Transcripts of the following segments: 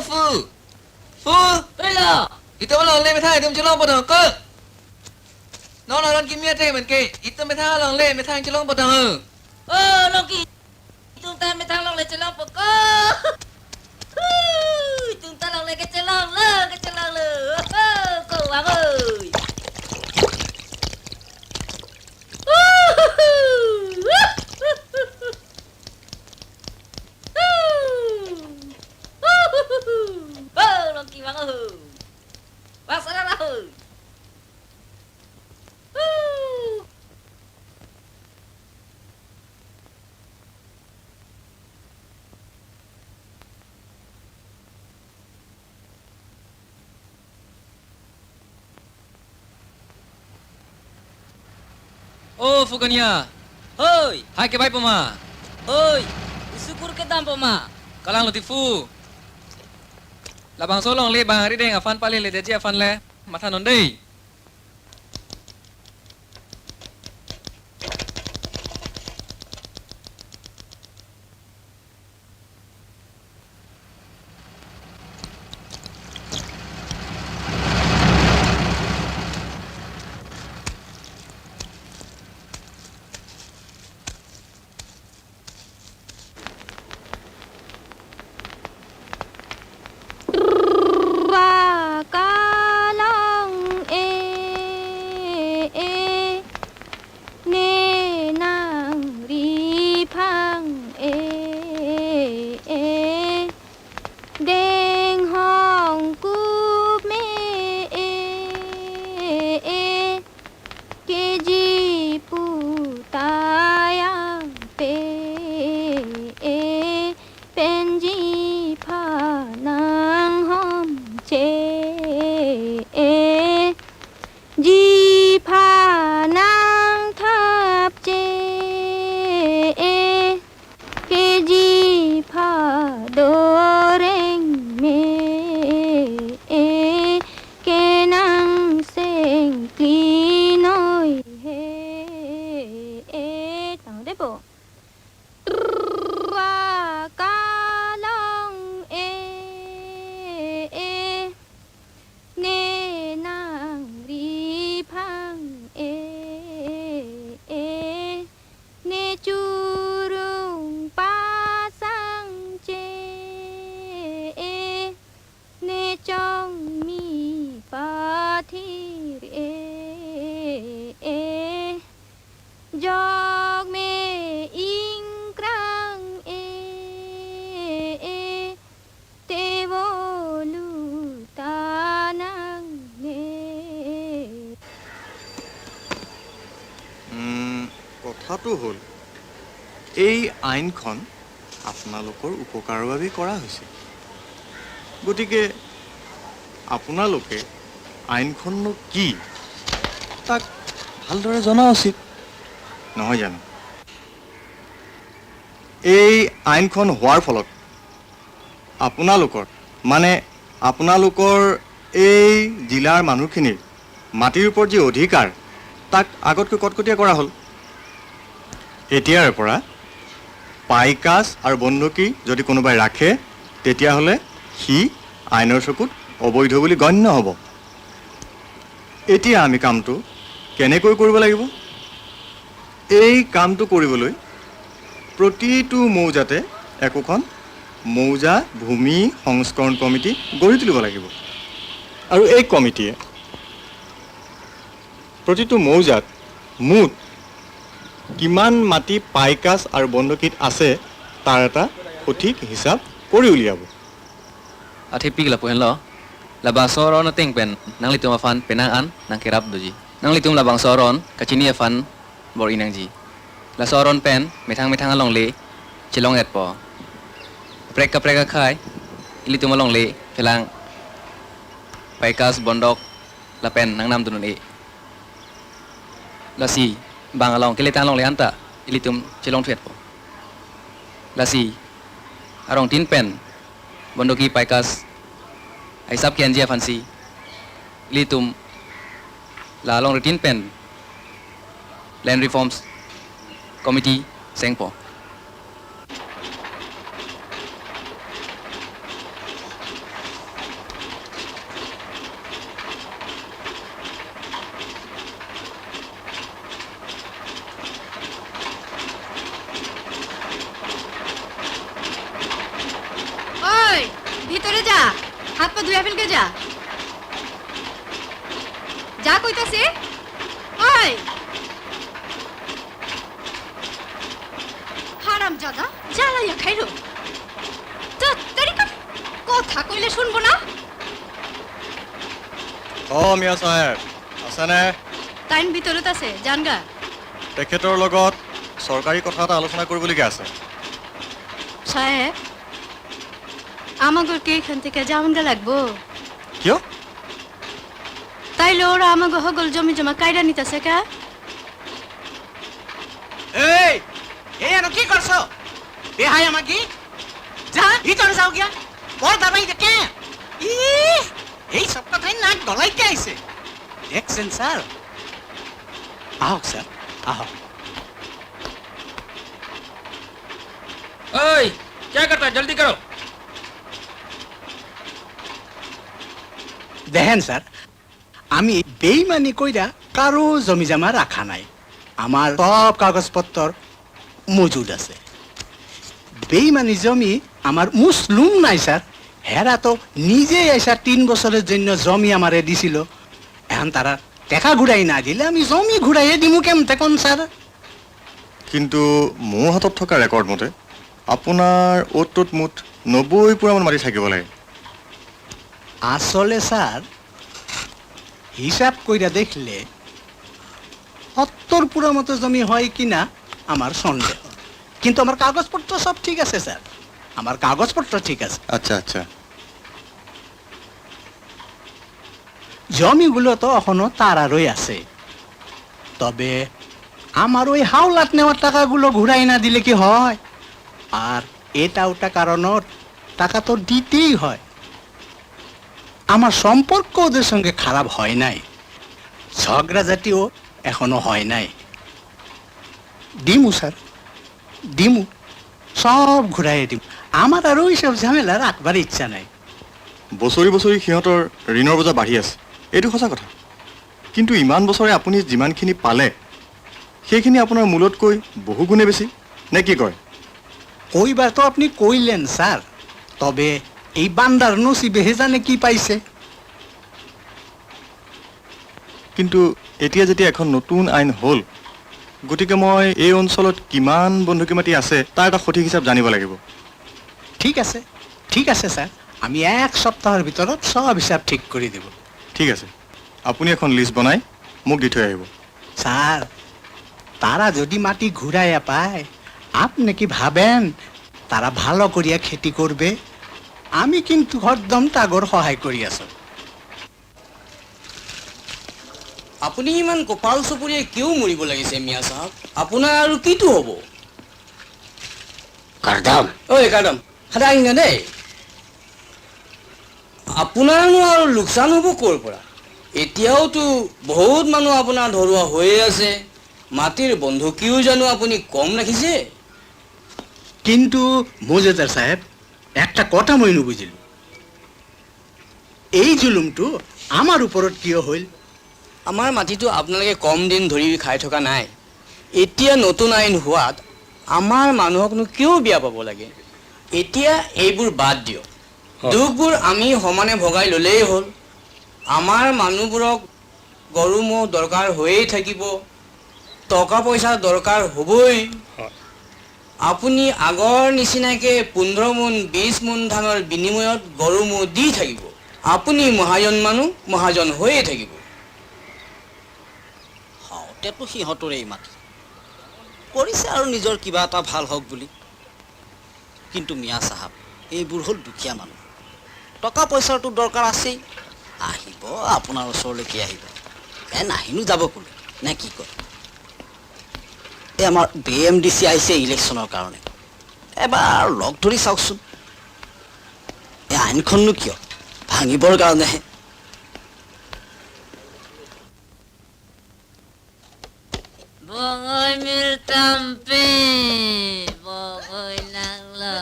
Phu. Đây là. Itu malang le mai thang itu celong potong ke. Nó là con kim miết đây mình kì. Itu mai thang long le mai thang celong potong hừ. Long kỳ. Chúng ta mới thang long lên chơi long bờ cơ. Chúng ta long lên cái chơi long lơ, cái chơi long lơ. Cậu Hoàng ơi. Long kỳ Hoàng ơi. Bác sẽ ra ơi. Oh, Fukanya. Hoi, Hai ke baik pema. hoi. Syukur ke tanpa ma. Kalang lutifu. Labang solong le bang hari deng afan pale le deji afan le. Mata non dei. কথাটো হ'ল এই আইনখন আপোনালোকৰ উপকাৰৰ বাবে কৰা হৈছে গতিকে আপোনালোকে আইনখননো কি তাক ভালদৰে জনা উচিত নহয় জানো এই আইনখন হোৱাৰ ফলত আপোনালোকৰ এই জিলাৰ মানুহখিনিৰ মাটিৰ ওপৰত যি অধিকাৰ তাক আগতকৈ কটকটীয়া কৰা হ'ল এতিয়াৰ পৰা পাইকাছ আৰু বন্ধকী যদি কোনোবাই ৰাখে তেতিয়াহ'লে সি আইনৰ চকুত অবৈধ বুলি গণ্য হ'ব এতিয়া আমি কামটো কেনেকৈ কৰিব লাগিব এই কামটো কৰিবলৈ প্ৰতিটো মৌজাতে একোখন মৌজা ভূমি সংস্কৰণ কমিটি গঢ়ি তুলিব লাগিব আৰু এই কমিটিয়ে প্ৰতিটো মৌজাত মুঠ কিমান মাটি পাইকাছ আৰু বন্ধকীত আছে তাৰ এটা সঠিক হিচাপ কৰি উলিয়াব Ati pig la puhen lo. Labang soron na ting pen nang litum afan penangan nang kirap doji. Nang litum labang soron kachini afan bor inang ji. La soron pen metang along le chilong et po. Preka khai ilitum along le kelang paikas bondok la pen nang nam tunun e. La si bang along keletan along le anta ilitum chilong thuet po. La si arong tin pen bondoki paikas ay sab kian jia fansi litum la long retin pen land reforms committee sengpo হাত পা ধুয়ে ফেলকে যা যা কইতাছে ওই হারাম জাদা জ্বালাইয়া খাইলো তাড়াতাড়ি কর কথা কইলে শুনবো না মিয়া চাহেব আছেনে টাইম ভিতৰত আছে জানগা তেখেতৰ লগত চৰকাৰী কথা এটা আলোচনা কৰিবলগীয়া আছে সাহেব আমাগরকে এখান থেকে যাওয়ানগা লাগবো কিয় তাইলে ওরা আমাগো হগল জমি জমা কাইরা নিতেছে কা এই এই আর কি করছো বেহাই আমাকে যা ভিতরে যাও গিয়া বড় দাবাই দেখে এই সব কথাই নাক গলাইতে আইছে দেখছেন স্যার আহক স্যার আহক ओए क्या करता है जल्दी करो দেখেন স্যার আমি বেইমানি কইরা কারো জমি জমা রাখা নাই আমার সব কাগজপত্র মজুদ আছে বেইমানি জমি আমার মুসলুম নাই স্যার হেরা তো নিজে এসা 3 বছরের জন্য জমি আমারে দিছিল এখন তারা টাকা ঘুরাই না দিলে আমি জমি ঘুরাইয়ে দিমু কেমতে কোন স্যার কিন্তু মোৰ হাতত থকা ৰেকৰ্ড মতে আপোনাৰ অ'ত ত'ত মুঠ 90 পুৰামান মাটি থাকিব লাগে আসলে স্যার হিসাব কইরা দেখলে 70 পুরো মতো জমি হয় কিনা আমার সন্দেহ কিন্তু আমার কাগজপত্র সব ঠিক আছে স্যার আমার কাগজপত্র ঠিক আছে আচ্ছা আচ্ছা জমিগুলো তো এখনো তারারই আছে তবে আমার ওই হাওলাত নেওয়ার টাকাগুলো ঘুরাই না দিলে কি হয় আর এটা ওটা কারণত টাকা তো দিতেই হয় আমার সম্পর্ক ওদের সঙ্গে খারাপ হয় নাই ঝগড়া জাতীয় এখনো হয় নাই দিমু স্যার দিমু সব ঘুরাইয়ে দিমু আমার আর ওই সব ঝামেলা রাখবার ইচ্ছা নাই বছৰি বছৰি সিহঁতৰ ঋণৰ বোজা বাঢ়ি আছে এইটো সঁচা কথা কিন্তু ইমান বছৰে আপুনি যিমানখিনি পালে সেইখিনি আপোনাৰ মূলতকৈ বহু গুণে বেছি নে কি কয় কইবার তো আপনি কইলেন স্যার তবে এই বান্দার নসিবে হে জানে কি পাইছে কিন্তু এতিয়া যেতিয়া এখন নতুন আইন হ'ল গতিকে মই এই অঞ্চলত কিমান বন্ধুকী মাটি আছে তাৰ এটা সঠিক হিচাপ জানিব লাগিব ঠিক আছে স্যাৰ আমি 1 সপ্তাহেৰ ভিতৰত সব হিসাব ঠিক করে দেব ঠিক আছে আপুনি এখন লিষ্ট বনাই মোক দি থৈ আহিব স্যার তারা যদি মাটি ঘুরাইয়া পায় আপনি কি ভাবেন তারা ভালো করিয়া খেতি করবে আমি কিন্তু হরদম তাগর সহায় করি আছো আপুনি ইমান কপাল চপুৰিয়ে কিয় মৰিব লাগিছে মিয়া সাহেব আপোনাৰ আৰু কিটো হ'ব কাৰদাম ঐ কাদম সদায় আহিনে দেই আপোনাৰনো আৰু লোকচান হ'ব ক'ৰ পৰা এতিয়াওতো বহুত মানুহ আপোনাৰ ধৰুৱা হৈয়ে আছে মাটিৰ বন্ধকীও জানো আপুনি কম ৰাখিছে কিন্তু মৌজাদাৰ সাহেব একটা কথা মই নুবুঝিল এই জুলুমটো আমাৰ উপৰত কিয় হইল আমাৰ মাটিটো আপোনালোকে কম দিন ধৰি খাই থকা নাই এতিয়া নতুন আইন হোৱাত আমাৰ মানুহকনো কিয় বিয়া পাব লাগে এতিয়া এইবোৰ বাদ দিয়ক দুখবোৰ আমি সমানে ভগাই ল'লেই হ'ল আমাৰ মানুহবোৰক গৰু ম'হ দৰকাৰ হৈয়ে থাকিব টকা পইচা দৰকাৰ হ'বই আপুনি আগৰ নিচিনাকৈ 15 মোন 20 মোন ধানৰ বিনিময়ত গৰু ম'হ দি থাকিব আপুনি মহাজন মানুহ মহাজন হৈয়ে থাকিব হাওঁতেতো সিহঁতৰেই মাটি কৰিছে আৰু নিজৰ কিবা এটা ভাল হওক বুলি কিন্তু মিয়া চাহাব এইবোৰ হ'ল দুখীয়া মানুহ টকা পইচাৰতো দৰকাৰ আছেই আহিব আপোনাৰ ওচৰলৈকে আহিব নাহিনো যাব ক'লে নে কি কয় এই আমাৰ BMDC আহিছে ইলেকশ্যনৰ কাৰণে এবাৰ লগ ধৰি চাওকচোন এই আইনখননো কিয় ভাঙিবৰ কাৰণেহে বগৈ মিল তাম্পে বগৈ নাংলো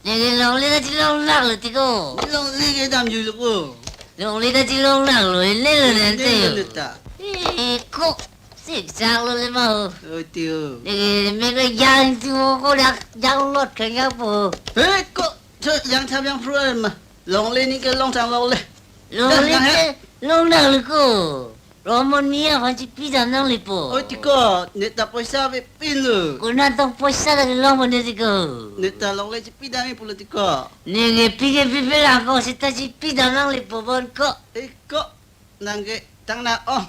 Jadi long li da long lang lo tiko. Long li ke dam ju ko. Long li da long lang lo le le le te. Ko Tiếc giang luôn lên mà ôi tiêu để mấy cái giang thì cô đặt giang lót cái nhau bù ê cô chơi giang tham giang phu mà lồng lên những cái lồng thang lồng lên lông giang lên hết lông nào được cô rồi một nia phải chỉ biết rằng năng lực bù ôi thì cô người ta paysa về pin rồi cô nào tông paysa là lông bên đây cô người ta lồng lên chỉ pin đang pula thì cô nè cái pi là cô sẽ ta chỉ biết rằng năng lực bù bên cô ê cô nàng cái tăng nào oh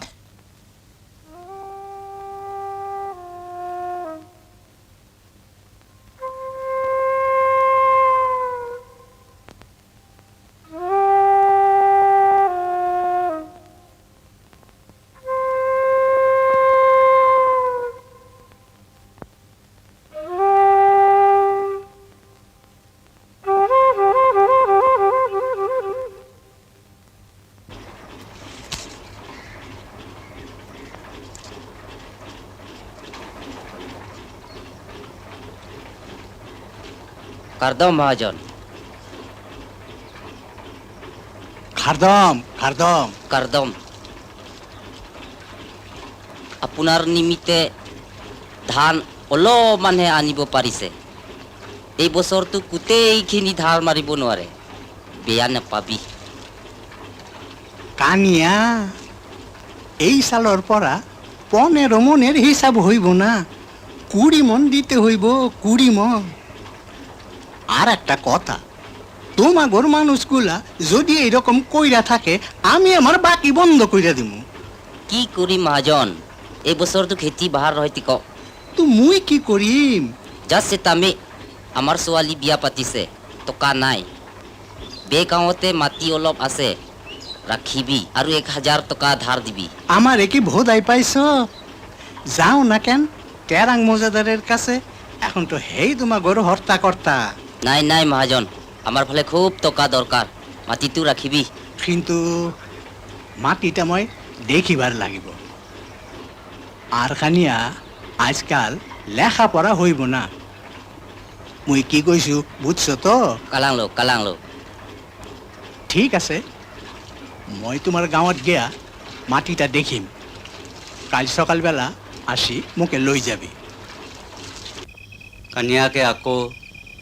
कर दो महाजन খাৰদম খাৰদম कर दम আপোনাৰ নিমিত্তে ধান অলপমানহে আনিব পাৰিছে এই বছৰটো গোটেইখিনি ধাৰ মাৰিব নোৱাৰে বেয়া নাপাবি কানিয়া এই সালৰ পৰা 15 মনের হিসাব হইব না 20 মন দিতে হইব 20 মন আর একটা কথা তোমাগর মানুষগুলা যদি এইরকম কইরা থাকে আমি আমার বাকি বন্ধ কইরা দিমু কি কৰি মহাজন এই বছৰটো খেতি বাহাৰ ৰহিতি ক তো মুই কি কৰিম যাচ্ছে তামে আমাৰ ছোৱালী বিয়া পাতিছে টকা নাই বেগাঁৱতে মাটি অলপ আছে ৰাখিবি আৰু 1000 টকা ধাৰ দিবি আমারে কি ভোদাই পাইছ যাও না কেন টেরাং মজাদারের কাছে এখন তো হেই তোমাগর হর্তা কর্তা নাই নাই মহাজন আমাৰ ফালে খুব টকা দৰকাৰ মাটিটো ৰাখিবি কিন্তু মাটিটা মই দেখিবার লাগিব আর খানিয়া আজকাল লেখাপড়া হইব না মুই কি কইছো বুঝছো তো কালাং লো ঠিক আছে মই তোমার গাঁৱত গিয়া মাটিটা দেখিম কাল সকালবেলা আসি মোকে লই যাবি कन्या आको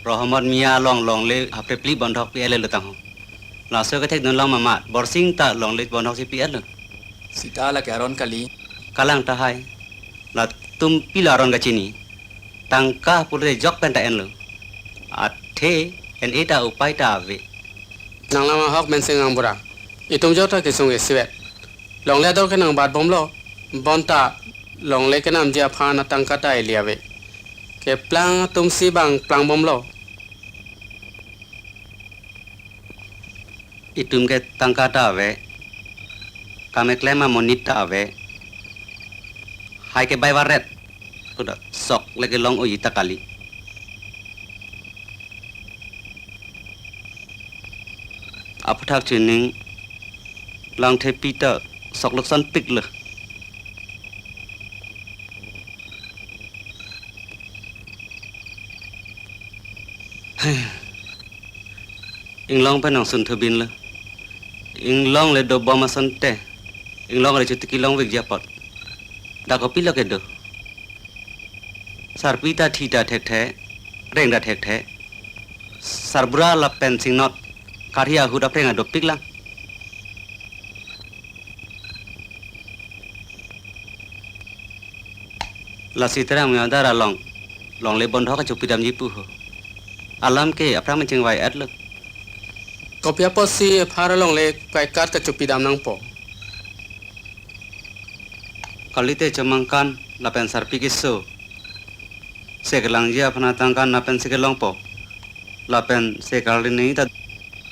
रहमत मिया लंग लंगले हाफे प्ली बंधक पियाले लता हूं लासो के थेक नलंग मामा बरसिंग ता लंगले बंधक से पियाल सीता ला कैरन कली कालांग ता हाय ला तुम पिलारन गचिनी तंका पुरे जक पेंटा एन लो आथे एन एटा उपाय ता आवे Nang lama hok men sengang bura. Itum jota ke sung eswet. Long le dor ke nang bat bom lo. Bonta long le ke nam dia pha na tangkata eliawe. Ke plang tum si bang plang bom lo. इतुम के तंका ता आवे कामे क्लेमा मोनिता आवे हाय के bye वारेत Kuda sok leke long oyi takali apthak chining lang the pita sok loksan pik le ing long pa nang sun thubin le ing long le do boma sante ing long le chutiki long wik japot da ko pila ke do sarpita thita thek the rengda thek the sarbura la pensing not karya huda prenga do piklang la sitara mi adara long le bondho ka chupidam jipu ho alam ke apra menching wai at le Kopia posi phara long le kai kat ka chupi dam nang po. kalite chamangkan la pen sarpi kisso sekelang ji apna tangkan na pen sekelong po la pen sekali ni ta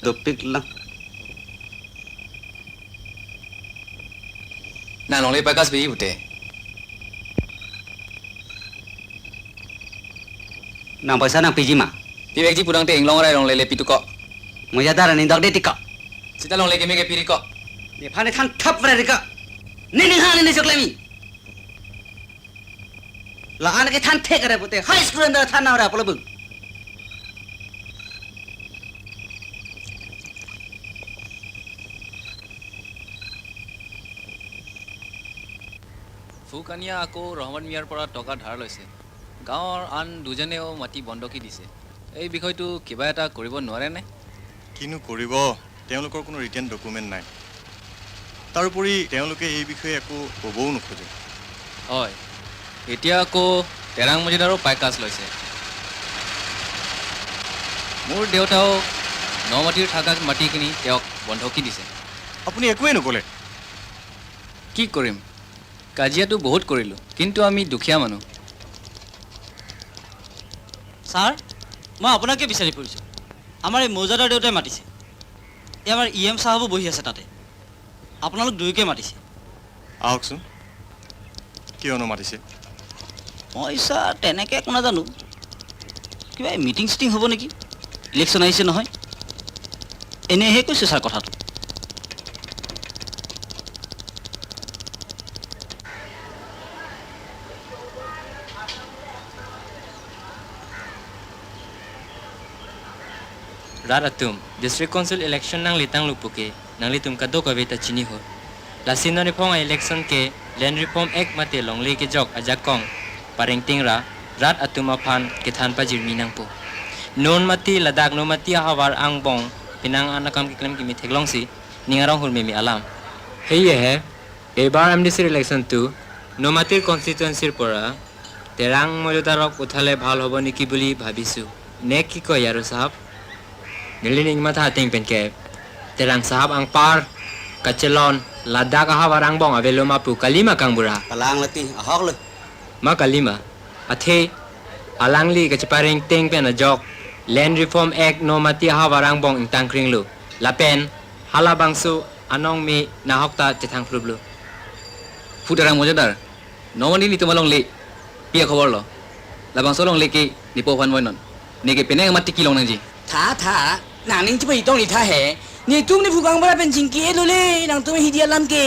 do piklang na long le pakas bi ute nang paisa nang piji ma pi bek ji pudang te ing long rai long le pitu ko moya dara ni dak de tika sita long le ke me ke piri ko ni phane than thap ra tika ni ha ni soklemi la an ke than thek ra pote high school andar than na ra polo bug ফুকানিয়া আকৌ ৰহমান মিয়াৰ পৰা টকা ধাৰ লৈছে গাঁৱৰ আন দুজনেও মাটি বন্ধকি দিছে এই বিষয়টো কিবা এটা কৰিব নোৱাৰেনে কিনো কৰিব তেওঁলোকৰ কোনো ৰিটেন ডকুমেণ্ট নাই তাৰোপৰি তেওঁলোকে এই বিষয়ে একো ক'বও নোখোজে হয় এতিয়া আকৌ তেৰাং মজিদাৰো পাইকাজ লৈছে মোৰ দেউতাও নমাটিৰ থকা মাটিখিনি তেওঁক বন্ধকি দিছে আপুনি একোৱেই নক'লে কি কৰিম কাজিয়াটো বহুত কৰিলোঁ কিন্তু আমি দুখীয়া মানুহ ছাৰ মই আপোনাকে বিচাৰি ফুৰিছোঁ আমাৰ এই মৌজাদাৰ দেউতাই মাতিছে এই আমাৰ EM চাহাবো বহি আছে তাতে আপোনালোক দুয়োকে মাতিছে আহকচোন কিয়নো মাতিছে মই ছাৰ তেনেকৈ একো নাজানো কিবা মিটিং চিটিং হ'ব নেকি ইলেকশ্যন আহিছে নহয় এনেহে কৈছোঁ ছাৰ কথাটো Raratum, District Council election nang litang lupuke, nang litum kado ka beta chini ho. Lasino ni pong election ke, Land Reform Act mate long le ke jok ajakong, pareng tingra, rat atumaphan ke than pa jirmi nang po. Non mati ladak no mati hawar ang bong, pinang anakam ki klem ki mitheglong si, ningarong hulme mi alam. Hey he, ebar MDC election tu, no mati constituency pora, terang mojodarok uthale bhal hobo niki buli bhabisu. Ne ki ko yaro sahab? Nilining mata ting penke terang sahab ang par kachelon ladak aha warang bong avelo mapu kalima kang bura kalang lati ahok le ma kalima athe alangli kachaparing ting pen ajok Land Reform Act no mati aha warang bong intang kring lu lapen hala bangsu anong mi nahokta chethang flublu ফুটাৰাং মজিদাৰ Namami নি তোমালং লে পিয়া খবৰ ল লাবাং সলং লে কি নিপো ফান বয়নন নেকে পেনে মাটি কি লং নাজি থা নানিং চিপা ইতং নিথা হে নি তুম নি ফুকাং bara pen jingki lole nang tum hidia lam ke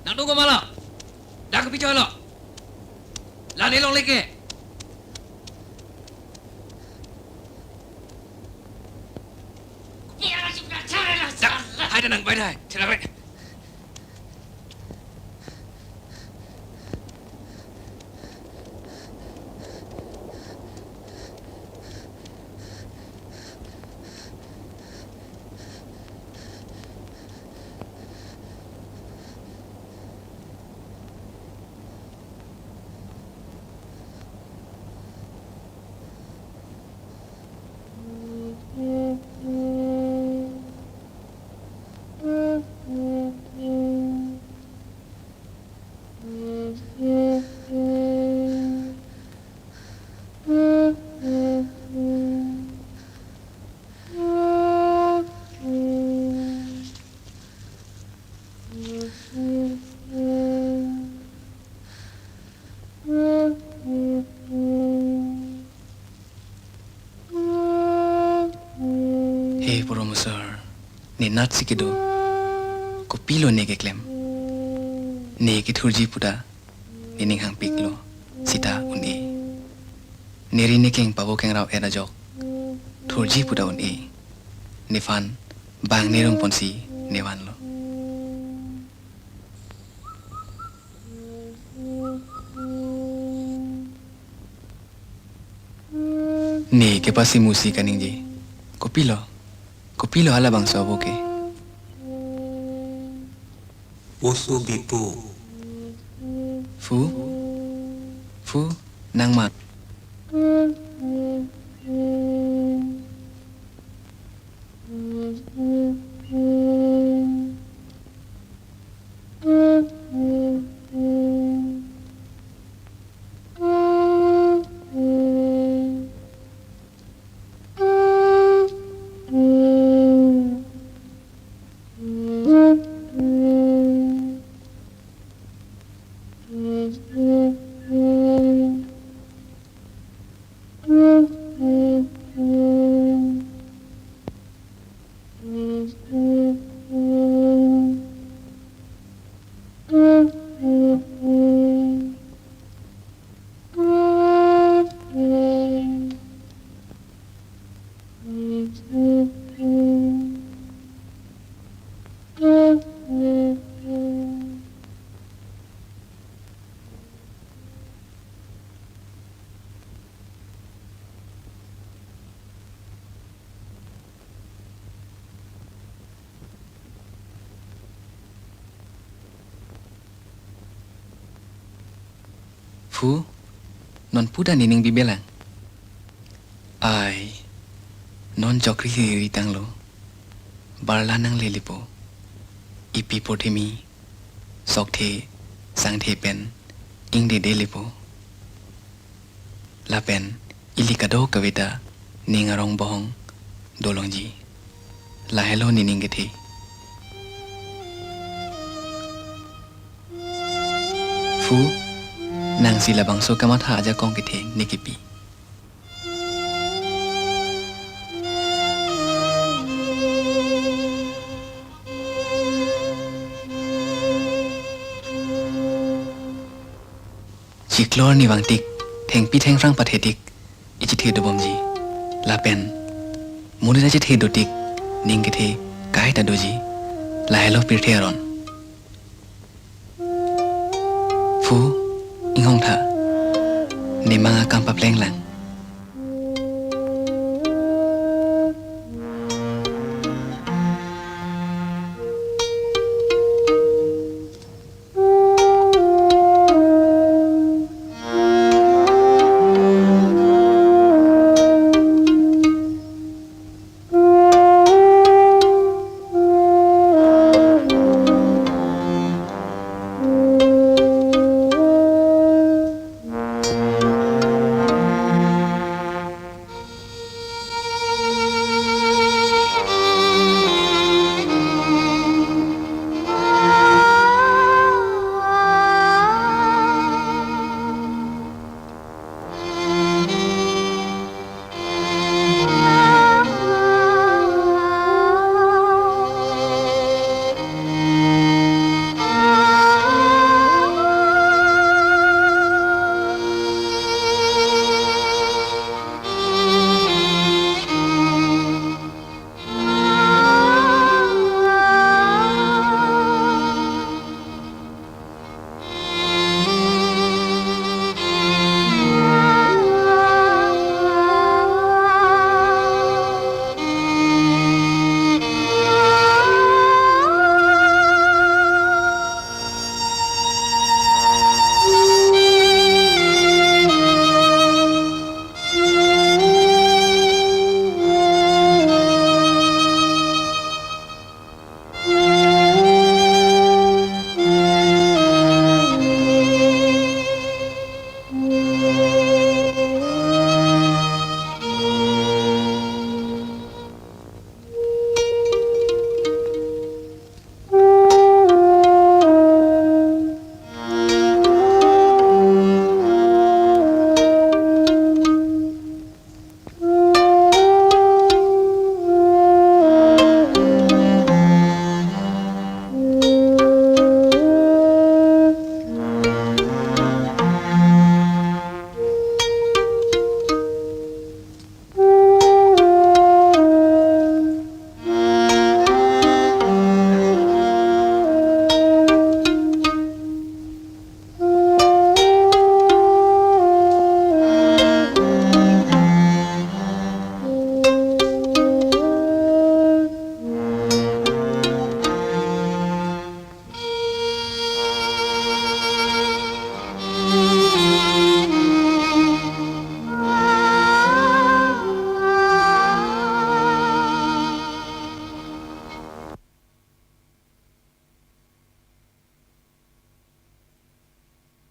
nang tunggu malah dah kepicu lo lani long leke hai dah nang bai dai cerah rek sir ni nat sikido ko pilo ne ke klem ne ki thurji puda ni ning hang piklo sita uni neri ne keng pabo keng raw era jok thurji puda uni ni fan bang nerong ponsi newan lo ni ke pasi musik kaning ji kopilo ala bang sabo ke Usu bipu. fu nang ma fu non puda nining bibelang ai non jokri hiri tanglo barla nang lelipo ipi potemi sokthe sangthe pen ingde delipo la pen ilikado kavita ningarong bohong dolongji la hello nining gethe fu nang sila bangso kamatha aja kong ke theng nikipi chiklor ni wangtik thengpi thengrang pathetik ichi the dobomji lapen munira chi the dotik ning ke the kai ta doji la hello pirtheron fu ingong tha ni manga kampa pleng lang